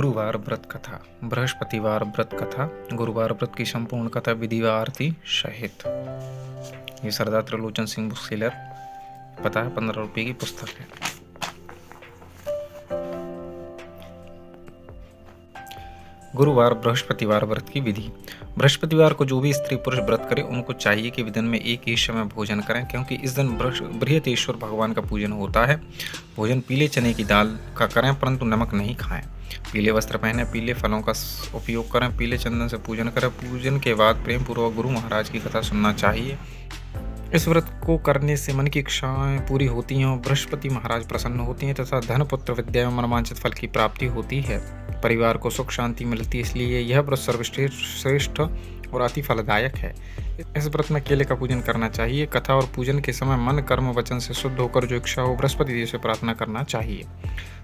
गुरुवार व्रत कथा। बृहस्पतिवार व्रत कथा। गुरुवार व्रत की संपूर्ण कथा विधि व आरती सहित। ये सरदार त्रिलोचन सिंह बुक सेलर, पता है 15 रुपये की पुस्तक है। गुरुवार बृहस्पतिवार व्रत की विधि। बृहस्पतिवार को जो भी स्त्री पुरुष व्रत करे उनको चाहिए कि दिन में एक ही समय भोजन करें, क्योंकि इस दिन बृहदेश्वर भगवान का पूजन होता है। भोजन पीले चने की दाल का करें, परंतु नमक नहीं खाएं। पीले वस्त्र पहने, पीले फलों का उपयोग करें, पीले चंदन से पूजन करें। पूजन के बाद प्रेम पूर्वक गुरु महाराज की कथा सुनना चाहिए। इस व्रत को करने से मन की इच्छाएं पूरी होती हैं और बृहस्पति महाराज प्रसन्न होती हैं तथा धन पुत्र विद्या एवं मनोवांछित फल की प्राप्ति होती है। परिवार को सुख शांति मिलती है, इसलिए यह व्रत सर्वश्रेष्ठ और अति फलदायक है। इस व्रत में केले का पूजन करना चाहिए। कथा और पूजन के समय मन कर्म वचन से शुद्ध होकर जो इच्छा हो बृहस्पति देव से प्रार्थना करना चाहिए।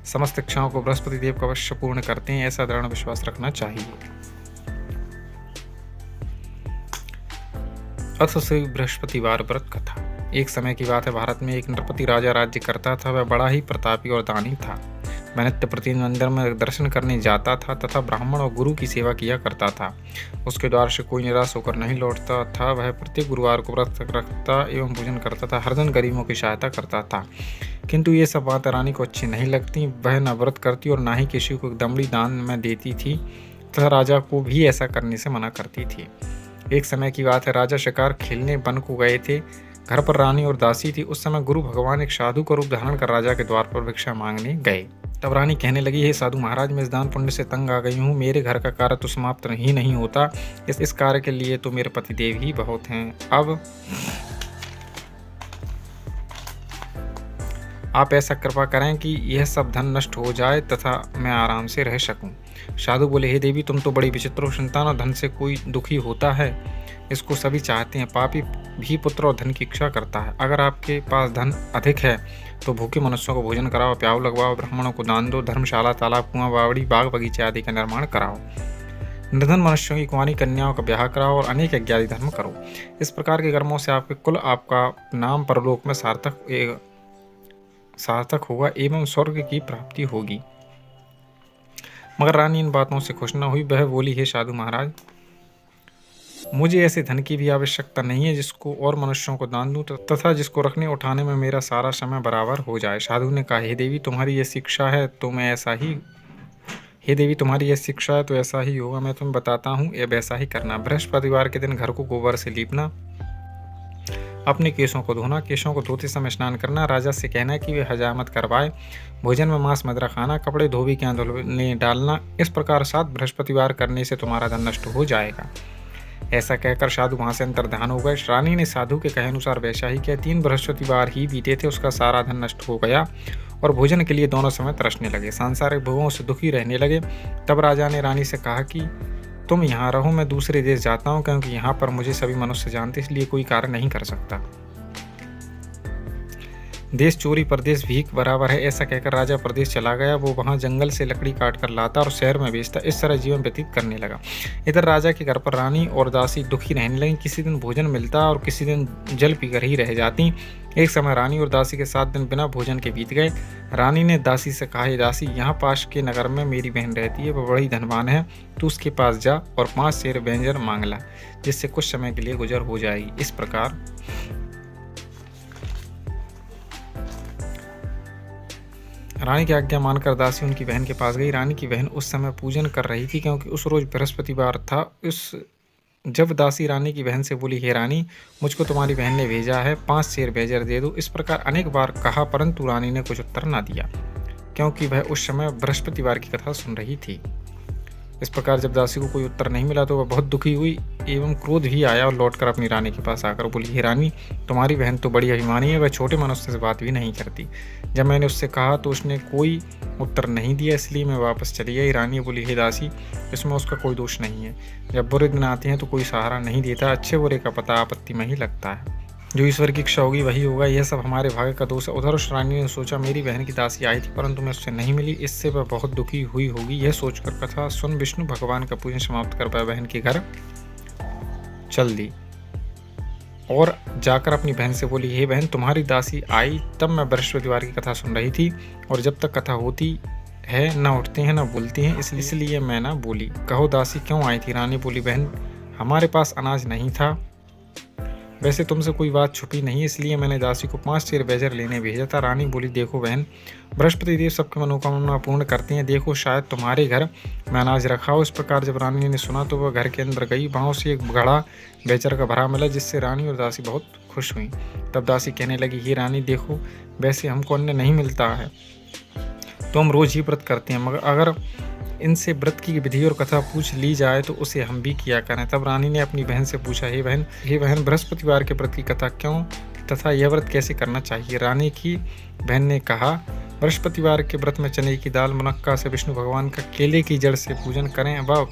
समस्त इच्छाओं को बृहस्पति देव का अवश्य पूर्ण करते हैं, ऐसा दृढ़ विश्वास रखना चाहिए। अथ श्री बृहस्पतिवार व्रत कथा। एक समय की बात है, भारत में एक नृपति राजा राज्य करता था। वह बड़ा ही प्रतापी और दानी था। वह नित्य प्रतिदिन मंदिर में दर्शन करने जाता था तथा ब्राह्मण और गुरु की सेवा किया करता था। उसके द्वार से कोई निराश होकर नहीं लौटता था। वह प्रत्येक गुरुवार को व्रत रखता एवं पूजन करता था। हर दिन गरीबों की सहायता करता था। किंतु ये सब बातें रानी को अच्छी नहीं लगती। वह न व्रत करती और न ही किसी को दमड़ी दान में देती थी तथा राजा को भी ऐसा करने से मना करती थी। एक समय की बात है, राजा शिकार खेलने वन को गए थे। घर पर रानी और दासी थी। उस समय गुरु भगवान एक साधु का रूप धारण कर राजा के द्वार पर भिक्षा मांगने गए। तब रानी कहने लगी, हे साधु महाराज, मैं इस दान पुण्य से तंग आ गई हूँ। मेरे घर का कार्य तो समाप्त ही नहीं होता। इस कार्य के लिए तो मेरे पतिदेव ही बहुत हैं। अब आप ऐसा कृपा करें कि यह सब धन नष्ट हो जाए तथा मैं आराम से रह सकूं। साधु बोले, हे देवी, तुम तो बड़ी विचित्र हो। संतान और धन से कोई दुखी होता है, इसको सभी चाहते हैं। पापी भी पुत्र और धन की इच्छा करता है। अगर आपके पास धन अधिक है तो भूखे मनुष्यों को भोजन कराओ, प्याऊ लगवाओ, ब्राह्मणों को दान दो, धर्मशाला, तालाब, कुआं, बावड़ी, बाग बगीचे आदि का निर्माण कराओ। निर्धन मनुष्यों की कुंवारी कन्याओं का ब्याह कराओ और अनेक यज्ञादि धर्म करो। इस प्रकार के कर्मों से आपके कुल, आपका नाम परलोक में सार्थक होगा एवं स्वर्ग की प्राप्ति होगी। मगर रानी इन बातों से खुश न हुई। वह बोली, हे साधु महाराज, मुझे ऐसे धन की भी आवश्यकता नहीं है जिसको और मनुष्यों को दान दूं तथा जिसको रखने उठाने में मेरा सारा समय बराबर हो जाए। साधु ने कहा, हे देवी, तुम्हारी यह शिक्षा है तो ऐसा ही होगा। मैं तुम्हें बताता हूँ, ये वैसा ही करना। बृहस्पतिवार के दिन घर को गोबर से लीपना, अपने केशों को धोना, केशों को धोते समय स्नान करना, राजा से कहना कि वे हजामत करवाए, भोजन में मांस मदिरा खाना, कपड़े धोबी के यहाँ धुलने डालना। इस प्रकार 7 बृहस्पतिवार करने से तुम्हारा धन नष्ट हो जाएगा। ऐसा कहकर साधु वहां से अंतर्ध्यान हो गए। रानी ने साधु के कहे अनुसार वैसा ही किया। 3 बृहस्पतिवार ही बीते थे, उसका सारा धन नष्ट हो गया और भोजन के लिए दोनों समय तरसने लगे, सांसारिक भोगों से दुखी रहने लगे। तब राजा ने रानी से कहा कि तुम यहाँ रहो, मैं दूसरे देश जाता हूँ, क्योंकि यहाँ पर मुझे सभी मनुष्य जानते, इसलिए कोई कार्य नहीं कर सकता। देश चोरी परदेश भीख बराबर है। ऐसा कहकर राजा प्रदेश चला गया। वो वहाँ जंगल से लकड़ी काट कर लाता और शहर में बेचता। इस तरह जीवन व्यतीत करने लगा। इधर राजा के घर पर रानी और दासी दुखी रहने लगी। किसी दिन भोजन मिलता और किसी दिन जल पीकर ही रह जाती। एक समय रानी और दासी के 7 दिन बिना भोजन के बीत गए। रानी ने दासी से कहा, हे दासी, यहाँ पास के नगर में मेरी बहन रहती है, वह बड़ी धनवान है। तू उसके पास जा और 5 सेर व्यंजन मांग ला, जिससे कुछ समय के लिए गुजर हो जाएगी। इस प्रकार रानी की आज्ञा मानकर दासी उनकी बहन के पास गई। रानी की बहन उस समय पूजन कर रही थी, क्योंकि उस रोज बृहस्पतिवार था। जब दासी रानी की बहन से बोली, हे रानी, मुझको तुम्हारी बहन ने भेजा है, 5 सेर बैजर दे दो। इस प्रकार अनेक बार कहा, परंतु रानी ने कुछ उत्तर न दिया, क्योंकि वह उस समय बृहस्पतिवार की कथा सुन रही थी। इस प्रकार जब दासी को कोई उत्तर नहीं मिला तो वह बहुत दुखी हुई एवं क्रोध भी आया और लौटकर अपनी रानी के पास आकर बोली, हे रानी, तुम्हारी बहन तो बड़ी अभिमानी है, वह छोटे मनुष्य से बात भी नहीं करती। जब मैंने उससे कहा तो उसने कोई उत्तर नहीं दिया, इसलिए मैं वापस चली गई। रानी बोली, हे दासी, इसमें उसका कोई दोष नहीं है। जब बुरे दिन आते हैं तो कोई सहारा नहीं देता, अच्छे बुरे का पता आपत्ति में ही लगता है। जो ईश्वर की इच्छा होगी वही होगा, यह सब हमारे भाग्य का दोष है। उधर उस रानी ने सोचा, मेरी बहन की दासी आई थी परंतु मैं उससे नहीं मिली, इससे वह बहुत दुखी हुई होगी। यह सोचकर कथा सुन विष्णु भगवान का पूजन समाप्त कर वह बहन के घर चल दी और जाकर अपनी बहन से बोली, हे बहन, तुम्हारी दासी आई तब मैं बृहस्पतिवार की कथा सुन रही थी और जब तक कथा होती है, न उठते हैं, न बोलते हैं, इसलिए मैं न बोली। कहो दासी क्यों आई थी? रानी बोली, बहन हमारे पास अनाज नहीं था। वैसे तुमसे कोई बात छुपी नहीं, इसलिए मैंने दासी को 5 सेर बैजर लेने भेजा था। रानी बोली, देखो बहन, बृहस्पति देव सबकी मनोकामना पूर्ण करते हैं। देखो शायद तुम्हारे घर में अनाज रखा हो। इस प्रकार जब रानी ने सुना तो वह घर के अंदर गई। वहाँ उसे एक घड़ा बैजर का भरा मिला, जिससे रानी और दासी बहुत खुश हुई। तब दासी कहने लगी, हे रानी देखो, वैसे हमको अन्न नहीं मिलता है, तो हम रोज ही व्रत करते हैं, मगर अगर इनसे व्रत की विधि और कथा पूछ ली जाए तो उसे हम भी किया करें। तब रानी ने अपनी बहन से पूछा, हे बहन बृहस्पतिवार के व्रत की कथा क्यों तथा यह व्रत कैसे करना चाहिए? रानी की बहन ने कहा, बृहस्पतिवार के व्रत में चने की दाल, मुनक्का से विष्णु भगवान का, केले की जड़ से पूजन करें व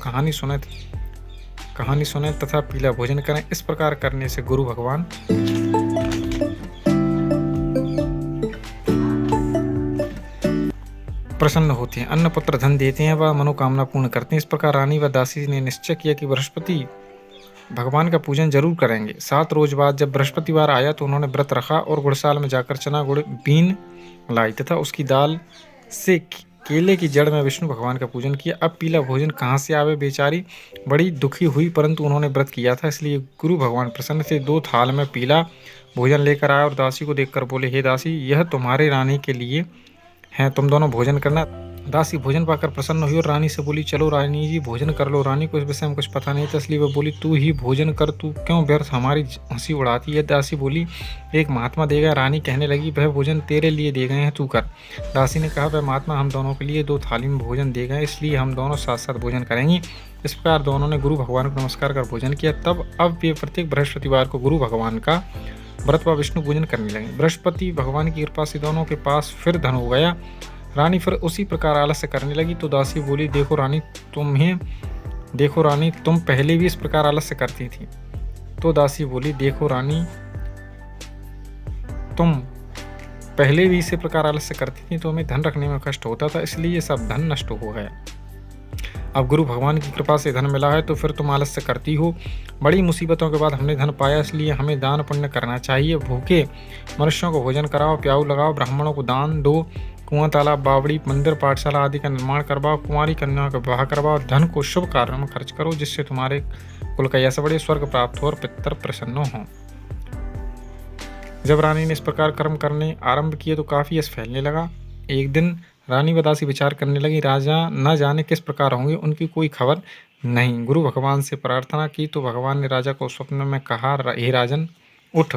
कहानी सुने तथा पीला भोजन करें। इस प्रकार करने से गुरु भगवान प्रसन्न होते हैं, अन्न पुत्र धन देते हैं व मनोकामना पूर्ण करते हैं। इस प्रकार रानी व दासी ने निश्चय किया कि बृहस्पति भगवान का पूजन जरूर करेंगे। 7 रोज बाद जब बृहस्पतिवार आया तो उन्होंने व्रत रखा और गुड़साल में जाकर चना गुड़ बीन लाई तथा उसकी दाल से केले की जड़ में विष्णु भगवान का पूजन किया। अब पीला भोजन कहाँ से आवे? बेचारी बड़ी दुखी हुई, परंतु उन्होंने व्रत किया था, इसलिए गुरु भगवान प्रसन्न थे। 2 थाल में पीला भोजन लेकर आया और दासी को देखकर बोले, हे दासी, यह तुम्हारे रानी के लिए हैं, तुम दोनों भोजन करना। दासी भोजन पाकर प्रसन्न हुई और रानी से बोली, चलो रानी जी भोजन कर लो। रानी को इस विषय में कुछ पता नहीं था, इसलिए वह बोली, तू ही भोजन कर, तू क्यों व्यर्थ हमारी हंसी उड़ाती है? दासी बोली, एक महात्मा देगा। रानी कहने लगी, वह भोजन तेरे लिए दे गए हैं, तू कर। दासी ने कहा, वह महात्मा हम दोनों के लिए 2 थाली में भोजन दे गए, इसलिए हम दोनों साथ साथ भोजन करेंगे। इस प्रकार दोनों ने गुरु भगवान को नमस्कार कर भोजन किया। तब अब वे प्रत्येक बृहस्पतिवार को गुरु भगवान का व्रत व विष्णु पूजन करने लगे। बृहस्पति भगवान की कृपा से दोनों के पास फिर धन हो गया। रानी फिर उसी प्रकार आलस्य करने लगी तो दासी बोली, देखो रानी, तुम पहले भी इस प्रकार आलस्य करती थी। तो दासी बोली, देखो रानी, तुम पहले भी इसी प्रकार आलस्य करती थी तो हमें धन रखने में कष्ट होता था, इसलिए सब धन नष्ट हो गया। अब गुरु भगवान की कृपा से धन मिला है तो फिर तुम आलस्य करती हो। बड़ी मुसीबतों के बाद हमने धन पाया, इसलिए हमें दान पुण्य करना चाहिए। भूखे मनुष्यों को भोजन कराओ, प्याऊ लगाओ, ब्राह्मणों को दान दो, कुआं, तालाब, बावड़ी, मंदिर, पाठशाला आदि का निर्माण करवाओ, कुंवारी कन्याओं का विवाह करवाओ, धन को शुभ कार्यों में खर्च करो, जिससे तुम्हारे कुल का यश बढ़े, स्वर्ग प्राप्त हो और पितर प्रसन्न हो। जब रानी ने इस प्रकार कर्म करने आरंभ किए तो काफी यश फैलने लगा। एक दिन रानी व दासी विचार करने लगी, राजा न जाने किस प्रकार होंगे, उनकी कोई खबर नहीं। गुरु भगवान से प्रार्थना की तो भगवान ने राजा को स्वप्न में कहा, हे राजन, उठ,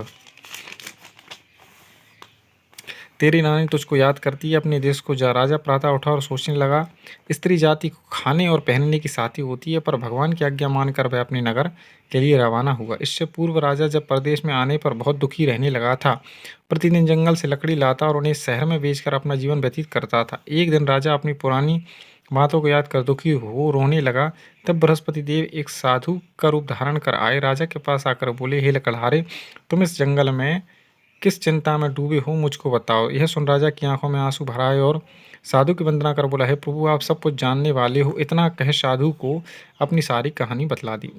तेरी रानी तुझको याद करती है, अपने देश को जा। राजा प्रातः उठा और सोचने लगा, स्त्री जाति को खाने और पहनने की साथी होती है, पर भगवान की आज्ञा मानकर वह अपने नगर के लिए रवाना हुआ। इससे पूर्व राजा जब प्रदेश में आने पर बहुत दुखी रहने लगा था। प्रतिदिन जंगल से लकड़ी लाता और उन्हें शहर में बेचकर अपना जीवन व्यतीत करता था। एक दिन राजा अपनी पुरानी बातों को याद कर दुखी हो रोने लगा। तब बृहस्पति देव एक साधु का रूप धारण कर आए। राजा के पास आकर बोले, हे लकड़हारे, तुम इस जंगल में किस चिंता में डूबे हो, मुझको बताओ। यह सुन राजा की आंखों में आंसू भर आए और साधु की वंदना कर बोला, हे प्रभु, आप सब कुछ जानने वाले हो। इतना कह साधु को अपनी सारी कहानी बतला दी।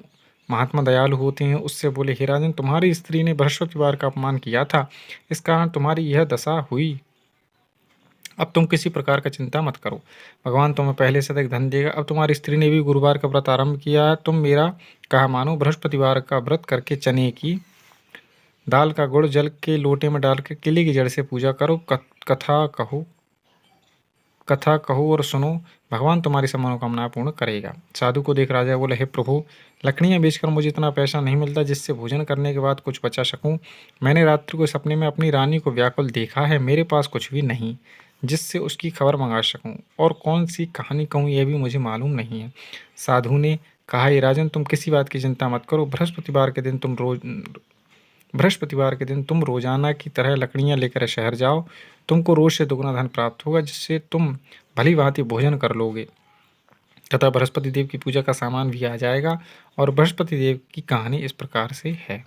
महात्मा दयालु होते हैं, उससे बोले, हे राजन, तुम्हारी स्त्री ने बृहस्पतिवार का अपमान किया था, इस कारण तुम्हारी यह दशा हुई। अब तुम किसी प्रकार का चिंता मत करो, भगवान तुम्हें पहले से अधिक धन देगा। अब तुम्हारी स्त्री ने भी गुरुवार का व्रत आरंभ किया है, तुम मेरा कहा मानो, बृहस्पतिवार का व्रत करके चने की दाल का गुड़ जल के लोटे में डालकर केले की जड़ से पूजा करो, कथा कहो और सुनो, भगवान तुम्हारी सब मनोकामनाएं पूर्ण करेगा। साधु को देख राजा बोले, हे प्रभु, लकड़ियां बेचकर मुझे इतना पैसा नहीं मिलता जिससे भोजन करने के बाद कुछ बचा सकूं। मैंने रात्रि को सपने में अपनी रानी को व्याकुल देखा है, मेरे पास कुछ भी नहीं जिससे उसकी खबर मंगा सकूं, और कौन सी कहानी कहूँ यह भी मुझे मालूम नहीं है। साधु ने कहा, हे राजन, तुम किसी बात की चिंता मत करो। बृहस्पतिवार के दिन तुम रोजाना की तरह लकड़ियां लेकर शहर जाओ, तुमको रोज से दुगना धन प्राप्त होगा, जिससे तुम भली भांति भोजन कर लोगे तथा बृहस्पति देव की पूजा का सामान भी आ जाएगा। और बृहस्पति देव की कहानी इस प्रकार से है।